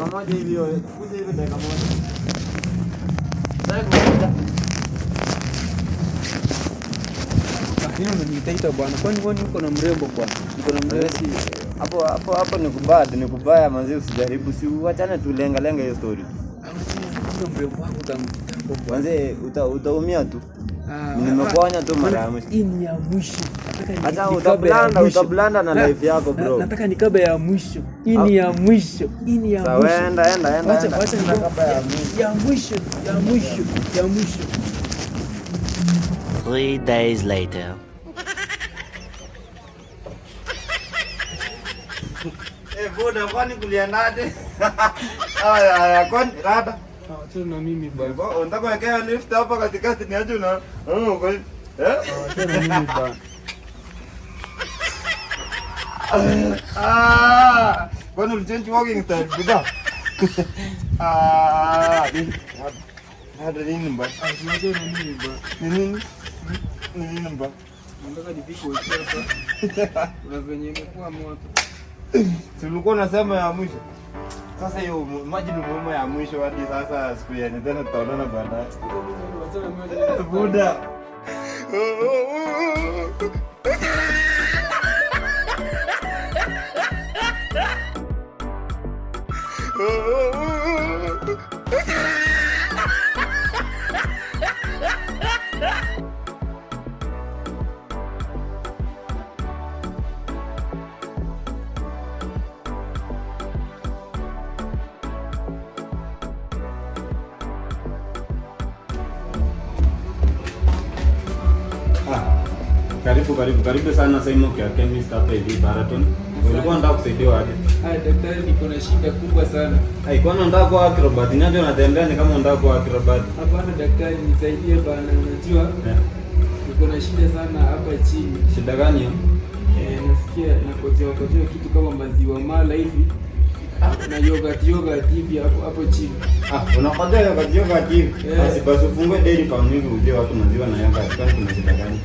dakika moja hivi, kuja hivi dakika moja. Sasa kuja. Lakini unanitaita bwana. Kwani uko na mrembo bwana? Uko na mrembo. Hapo ni kubaya manzi, usijaribu, si uachane tu, lenga hiyo story. Ndio mrembo wako tangu manzi, utaumia tu. Nimekuonya tu mara ya mwisho. Hii ni ya mwisho. Hata utablanda na life yako bro. Nataka nikabe ya mwisho. Hii ni ya mwisho. Hii ni ya mwisho. Sawa, enda. Acha nikaba ya mwisho. Ya mwisho. 3 days later. Boda, kwani kuliendaje? Aya, kwani rada? Acha na mimi bwana. Unataka kuwekea lift hapa katikati ni aje na? Kwani? Acha na mimi bwana. Kwani ulichange walking style buda? Hada nini mbaya? Acha na mimi bwana. Nini mbaya? Nataka nipike hapa. Una venye imekuwa moto. Si ulikuwa unasema ya mwisho. Sasa hiyo imagine muhimu ya mwisho hadi sasa siku yenye tena tutaonana baadaye. Buda. Karibu sana Simon kwa chemist hapa hivi Baraton. Ulikuwa unataka kusaidiwa aje? Daktari, niko na shida kubwa sana. Kwani unataka kuwa acrobat? Nani unatembea ni kama unataka kuwa acrobat? Hapana daktari, nisaidie bana, unajua? Niko na shida sana hapa chini. Shida gani hiyo? Nasikia nakojoa kitu kama maziwa mala hivi. Na yogurt hivi hapo chini. Unakojoa yogurt hivi? Basi ufungue dairy farm hivi uje watu maziwa na yogurt. Kwani kuna shida gani?